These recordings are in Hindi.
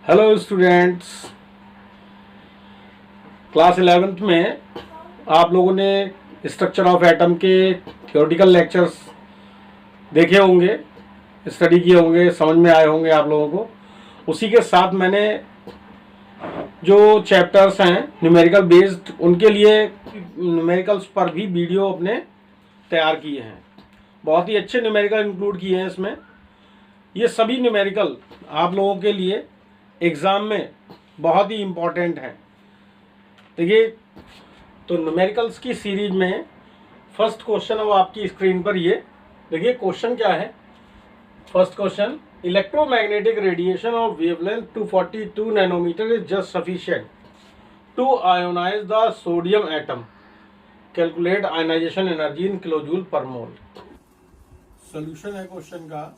Hello students. क्लास 11th में आप लोगों ने स्ट्रक्चर ऑफ एटम के थियोरेटिकल लेक्चर्स देखे होंगे, स्टडी किए होंगे, समझ में आए होंगे आप लोगों को। उसी के साथ मैंने जो चैप्टर्स हैं न्यूमेरिकल बेस्ड, उनके लिए न्यूमेरिकल्स पर भी वीडियो अपने तैयार किए हैं। बहुत ही अच्छे न्यूमेरिकल इंक्लूड किए हैं इसमें। ये सभी न्यूमेरिकल आप लोगों के लिए एग्ज़ाम में बहुत ही इम्पॉर्टेंट हैं। देखिए, तो न्यूमेरिकल्स की सीरीज में फर्स्ट क्वेश्चन अब आपकी स्क्रीन पर ये देखिए। क्वेश्चन क्या है? First question, electromagnetic radiation of wavelength 242 nanometre is just sufficient to ionize the sodium atom. Calculate ionization energy in kilojoule per mole. Solution है क्वेश्चन का,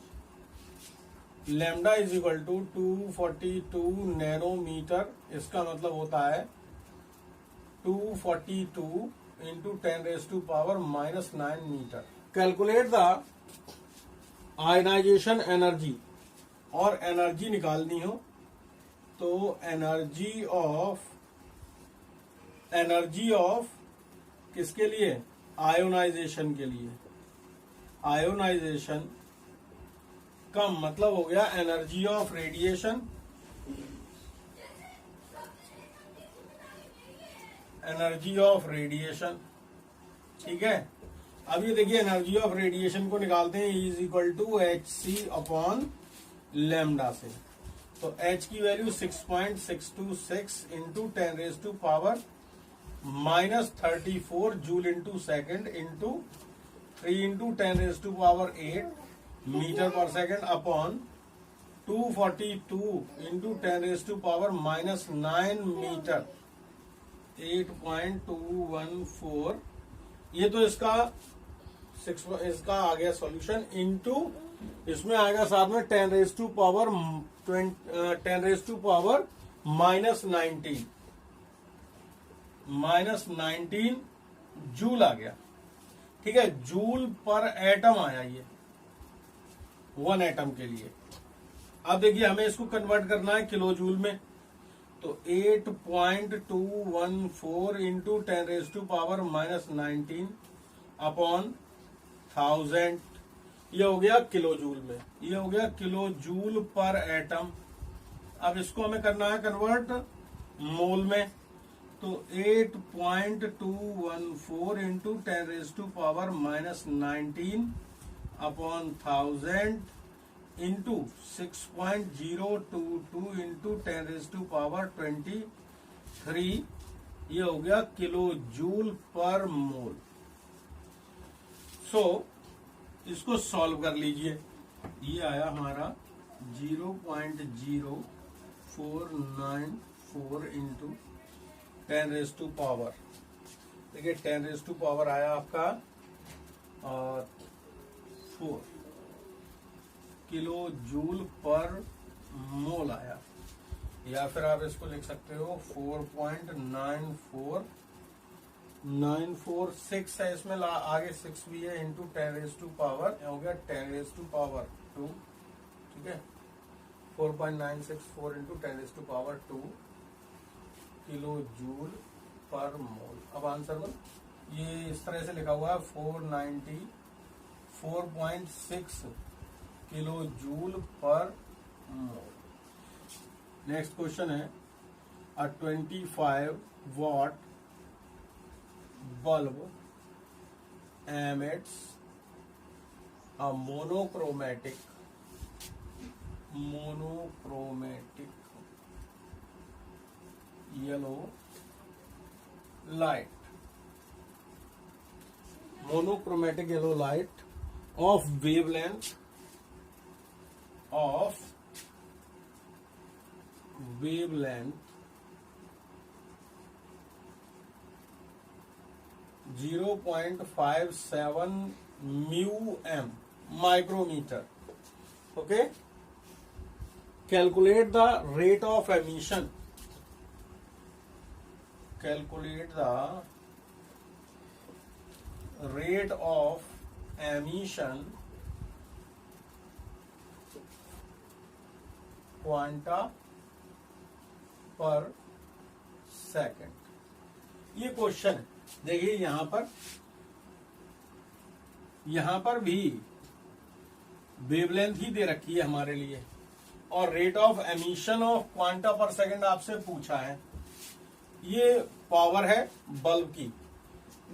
lambda is equal to 242 nanometre. इसका मतलब होता है 242 into 10⁻⁻⁹ metre. Calculate the ionization energy, और एनर्जी निकालनी हो तो एनर्जी ऑफ किसके लिए? आयोनाइजेशन के लिए। आयोनाइजेशन का मतलब हो गया energy of radiation, energy of radiation. ठीक है, अब ये देखिए, एनर्जी ऑफ रेडिएशन को निकालते हैं, is equal to HC upon lambda से। तो H की value 6.626 into 10⁻⁻34 joule into second into 3 into 10⁸ metre per second upon 242 into 10⁻⁻⁹ metre, 8.214। ये तो इसका आ गया सॉल्यूशन, इंटू इसमें आएगा साथ में 10⁻⁻⁹ जूल आ गया। ठीक है, जूल पर एटम आया ये 1 एटम के लिए। अब देखिए, हमें इसको कन्वर्ट करना है किलो जूल में, तो 8.214 इंटू 10⁻⁻⁹ अपॉन 1000, ये हो गया किलो जूल में, ये हो गया किलो जूल पर एटम। अब इसको हमें करना है कन्वर्ट मोल में, तो 8.214 इंटू 10⁻⁻⁹ अपॉन 1000 इंटू 6.022 इंटू 10⁻23, ये हो गया किलो जूल पर मोल। सो इसको सॉल्व कर लीजिए। ये आया हमारा 0.0494 इंटू 10⁻, देखिए 10⁻ आया आपका 4 किलो जूल पर मोल आया। या फिर आप इसको लिख सकते हो 4.94946 है, इसमें आगे 6 भी है, इंटू 10⁻, हो गया 10⁻²। ठीक है, 4.964 इंटू 10⁻² किलो जूल पर मोल। अब आंसर में ये इस तरह से लिखा हुआ है 494.6 किलो जूल पर मोल। नेक्स्ट क्वेश्चन है, अ 25 watt bulb emits a monochromatic yellow light, monochromatic yellow light of wavelength 0.57 μm micrometer. Okay, calculate the rate of emission. Calculate the rate of emission quanta पर सेकेंड। ये क्वेश्चन है, देखिए यहां पर भी वेवलेंथ ही दे रखी है हमारे लिए, और rate of emission of quanta पर सेकंड आपसे पूछा है। ये पावर है बल्ब की,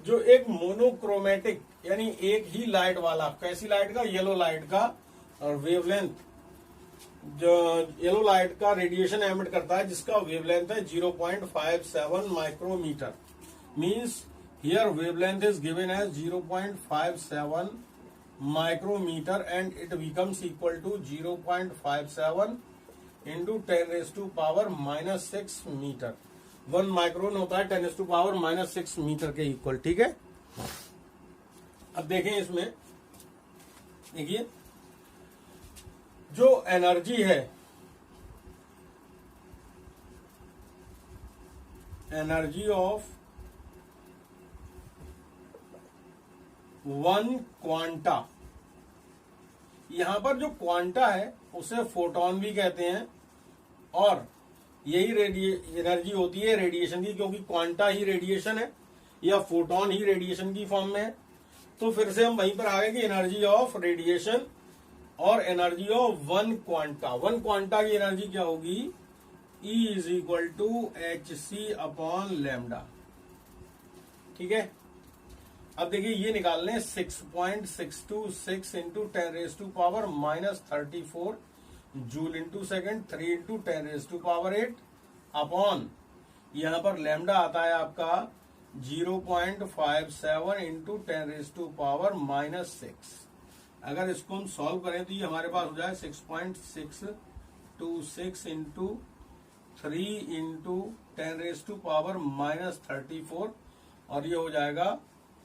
जो एक मोनोक्रोमेटिक यानी एक ही लाइट वाला, कैसी लाइट का, येलो लाइट का, और वेवलेंथ जो येलो लाइट का रेडिएशन एमिट करता है जिसका वेवलेंथ है 0.57 micrometre. Means here wavelength is given as 0.57 micrometer and it becomes equal to 0.57 into 10 raised to power minus 6 metre. 1 micron होता है 10 raised to power minus 6 metre के इक्वल, ठीक है। अब देखें इसमें, देखिए जो एनर्जी है, एनर्जी ऑफ वन क्वांटा, यहां पर जो क्वांटा है उसे फोटोन भी कहते हैं, और यही एनर्जी होती है रेडिएशन की, क्योंकि क्वांटा ही रेडिएशन है या फोटोन ही रेडिएशन की फॉर्म में है। तो फिर से हम वहीं पर आ गए कि एनर्जी ऑफ रेडिएशन और energy of one quanta, one quanta की एनर्जी क्या होगी, E is equal to HC upon lambda, ठीक है। अब देखिए ये निकाल लें, 6.626 into 10 raise to power minus 34 joule into second, 3 into 10 raise to power 8 upon, यहां पर लैम्डा आता है आपका 0.57 into 10 raise to power minus 6। अगर इसको हम सॉल्व करें तो ये हमारे पास हो जाए 6.626 into 3 into 10 raise to power minus 34, और ये हो जाएगा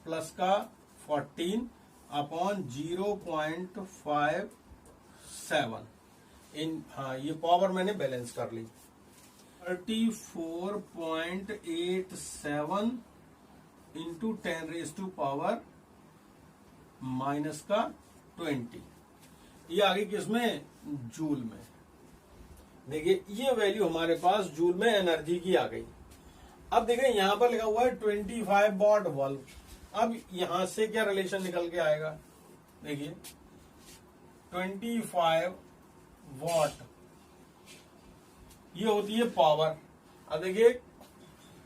प्लस का 14 अपॉन 0.57 इन, हाँ ये पावर मैंने बैलेंस कर ली, 34.87 into 10 raise to power minus का 20। ये आ गई किसमें, जूल में। देखिए ये वैल्यू हमारे पास जूल में एनर्जी की आ गई। अब देखिए यहां पर लिखा हुआ है 25 वॉट बल्ब। अब यहां से क्या रिलेशन निकल के आएगा, देखिए 25 वॉट ये होती है पावर। अब देखिए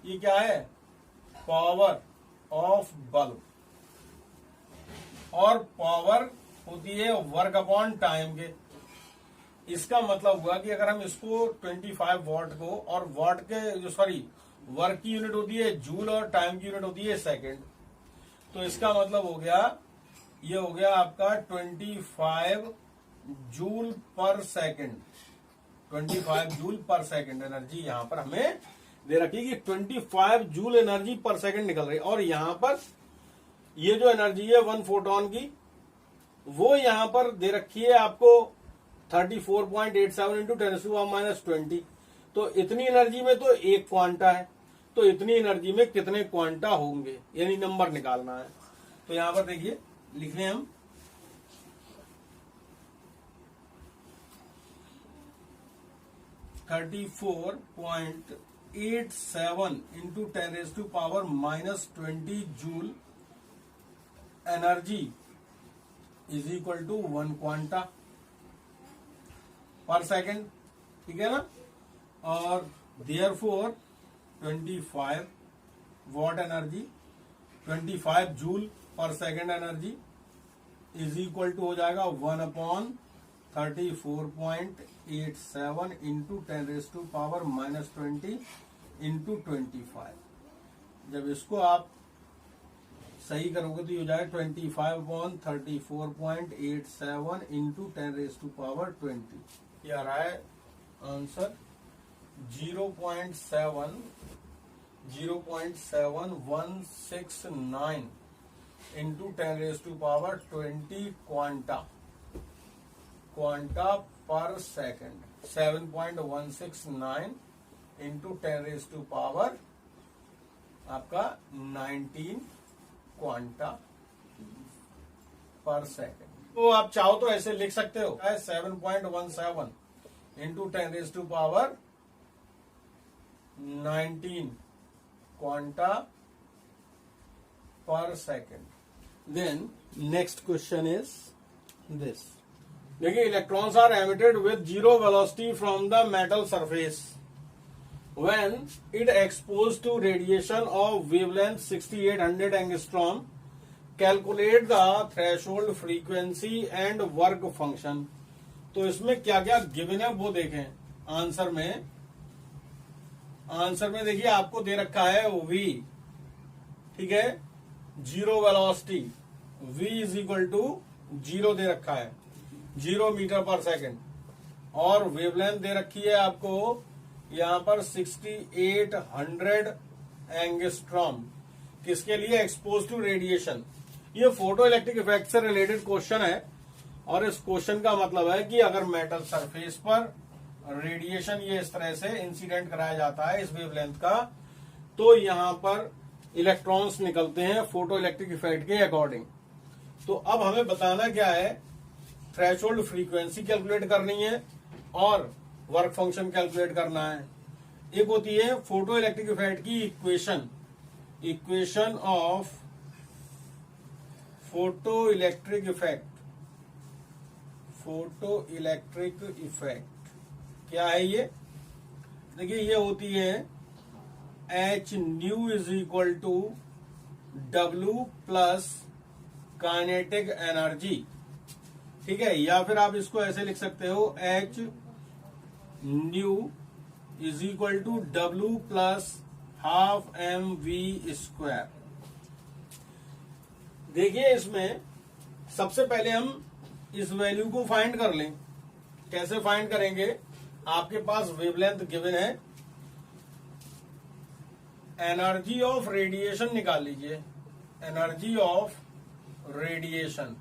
ये क्या है, पावर ऑफ बल्ब, और पावर होती है वर्क अपॉन टाइम के। इसका मतलब हुआ कि अगर हम इसको 25 वॉट को, और वॉट के जो वर्क की यूनिट होती है जूल और टाइम की यूनिट होती है सेकंड, तो इसका मतलब हो गया, ये हो गया आपका 25 जूल पर सेकंड, 25 जूल पर सेकंड एनर्जी यहां पर हमें दे रखी कि 25 जूल एनर्जी पर सेकंड निकल रही है। और यहां पर ये जो एनर्जी है वन फोटोन की, वो यहां पर दे रखी है आपको 34.87 इंटू 10⁻⁻20। तो इतनी एनर्जी में तो एक क्वांटा है, तो इतनी एनर्जी में कितने क्वांटा होंगे, यानी नंबर निकालना है। तो यहां पर देखिए लिख लें हम, (34.87 into 10 raise to power minus 20 joule energy is equal to 1 quanta per second, ठीक है ना। और therefore 25 watt energy, 25 joule per second energy is equal to हो जाएगा 1 upon 34.87 into 10 raise to power minus 20 into 25। जब इसको आप सही करोगे तो ये हो जाएगा 25 upon 34.87 into 10 raise to power 20। ये आ रहा है answer 0.7169 into 10 raise to power 20 quanta per second, 7.169 into 10 raise to power आपका 19 क्वांटा पर सेकेंड। तो आप चाहो तो ऐसे लिख सकते हो, 7.17 into 10 raise to power 19 quanta per second. Then next question is this. देखिए, electrons are emitted with zero velocity from the metal surface when it exposed to radiation of wavelength 6800 angstrom. Calculate the threshold frequency and work function. तो इसमें क्या क्या गिवन है वो देखें. आंसर में देखिए आपको दे रखा है v, ठीक है, zero velocity v is equal to 0 दे रखा है, 0 मीटर पर सेकेंड, और वेवलेंथ दे रखी है आपको यहां पर 6800 एंगस्ट्रॉम. किसके लिए? Expose to radiation. ये फोटो इलेक्ट्रिक इफेक्ट से रिलेटेड क्वेश्चन है, और इस क्वेश्चन का मतलब है कि अगर मेटल सरफेस पर रेडिएशन ये इस तरह से इंसिडेंट कराया जाता है इस वेवलेंथ का, तो यहां पर इलेक्ट्रॉन्स निकलते हैं फोटो इलेक्ट्रिक इफेक्ट के अकॉर्डिंग. तो अब हमें बताना क्या है, थ्रेशोल्ड फ्रीक्वेंसी कैलकुलेट करनी है और वर्क फंक्शन कैलकुलेट करना है. एक होती है फोटो इलेक्ट्रिक इफेक्ट की equation of photo electric effect. क्या है ये? देखिए, ये होती है H nu is equal to W plus kinetic energy. ठीक है, या फिर आप इसको ऐसे लिख सकते हो, H nu is equal to W plus half M V square. देखिए, इसमें सबसे पहले हम इस वैल्यू को फाइंड कर लें. कैसे फाइंड करेंगे? आपके पास वेवलेंथ गिवन है, एनर्जी ऑफ रेडिएशन निकाल लीजिए. एनर्जी ऑफ रेडिएशन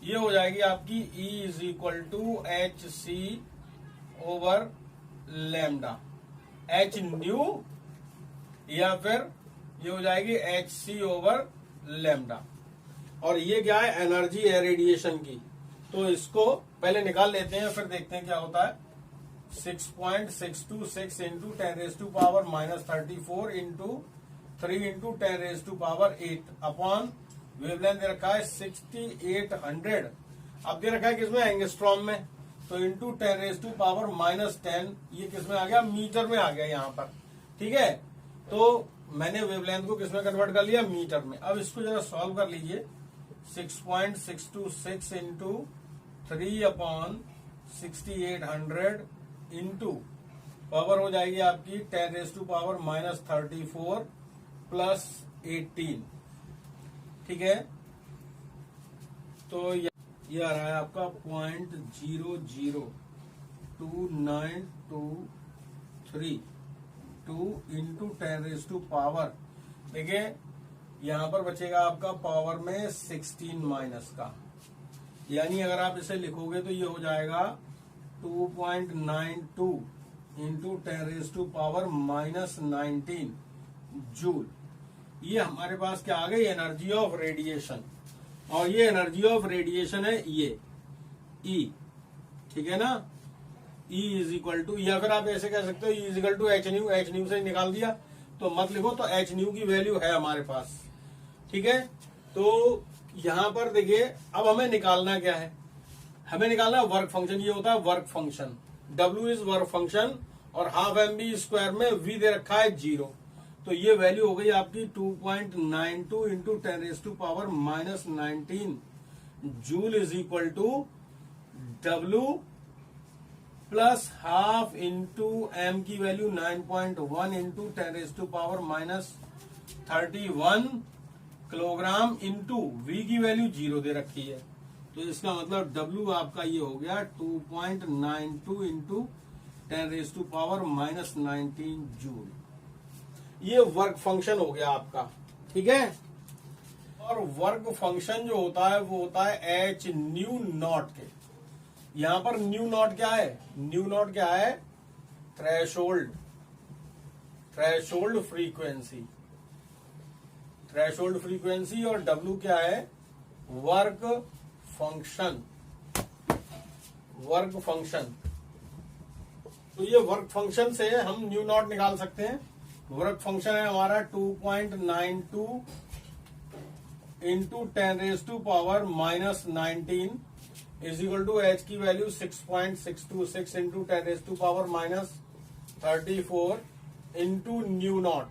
ये हो जाएगी आपकी E is equal to H C over lambda. H nu या फिर ये हो जाएगी एच सी ओवर लैम्डा. और ये क्या है? एनर्जी है रेडिएशन की. तो इसको पहले निकाल लेते हैं, फिर देखते हैं क्या होता है. 6.626 into 10⁻⁻34 into 3 into 10⁻8 upon wavelength दे रखा है 6800. अब दे रखा है किसमें? एंगस्ट्रॉम में. तो इंटू 10⁻⁻10 ये किसमें आ गया? मीटर में आ गया यहाँ पर. ठीक है, तो मैंने वेवलेंथ को किसमें कन्वर्ट कर लिया? मीटर में. अब इसको जरा सॉल्व कर लीजिए. 6.626 इंटू 3 अपॉन 6800 इंटू पावर हो जाएगी आपकी 10⁻⁻34 प्लस 18. ठीक है, तो ये आ रहा है आपका 0.02923 इंटू 10⁻. देखिए, यहां पर बचेगा आपका पावर में 16 माइनस का, यानी अगर आप इसे लिखोगे तो ये हो जाएगा 2.92 इंटू 10⁻⁻19 जूल. ये हमारे पास क्या आ गई? Energy of radiation. और ये एनर्जी ऑफ रेडिएशन है ये E. ठीक है ना? E इज इक्वल टू, या फिर आप ऐसे कह सकते हो E is equal to H nu. H nu से निकाल दिया तो मत लिखो, तो एच न्यू की वैल्यू है हमारे पास. ठीक है, तो यहां पर देखिए, अब हमें निकालना क्या है? हमें निकालना वर्क फंक्शन. ये होता है work function. W is work function, और हाफ एम बी स्क्वायर में V दे रखा है 0. तो ये वैल्यू हो गई आपकी 2.92 into 10⁻⁻19 joule is equal to W plus half into M की value 9.1 into 10⁻31 kilogram into V की वैल्यू 0 दे रखी है. तो इसका मतलब W आपका ये हो गया 2.92 इंटू 10⁻⁻19 जूल. ये वर्क फंक्शन हो गया आपका. ठीक है, और वर्क फंक्शन जो होता है वो होता है एच न्यू नॉट के. यहां पर न्यू नॉट क्या है? न्यू नॉट क्या है? Threshold frequency. Threshold frequency. और W क्या है? Work function. तो ये वर्क फंक्शन से हम न्यू नॉट निकाल सकते हैं। वर्क फंक्शन है हमारा 2.92 into 10⁻⁻19 is equal to H की value 6.626 into 10⁻⁻34 into nu naught,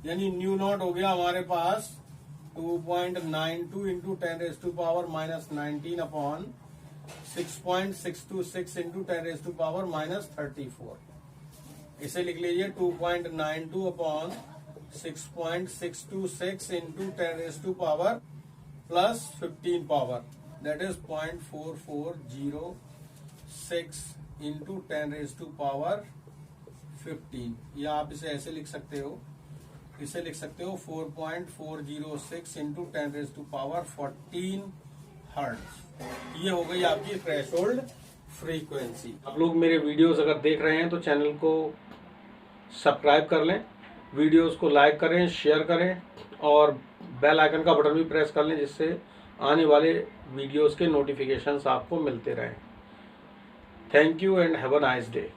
यानी न्यू नॉट हो गया हमारे पास 2.92 इंटू 10⁻⁻19 अपॉन 6.626 इंटू 10⁻⁻34। इसे लिख लीजिए 2.92 upon 6.626 into 10⁻+15 power, that is 0.4406 into 10⁻15। या आप इसे ऐसे लिख सकते हो, इसे लिख सकते हो 4.406 इंटू 10⁻14 हर्ट्ज। ये हो गई आपकी थ्रेशोल्ड फ्रीक्वेंसी। आप लोग मेरे वीडियोस अगर देख रहे हैं तो चैनल को सब्सक्राइब कर लें, वीडियोस को लाइक करें, शेयर करें और बेल आइकन का बटन भी प्रेस कर लें, जिससे आने वाले वीडियोस के नोटिफिकेशंस आपको मिलते रहें। Thank you and have a nice day.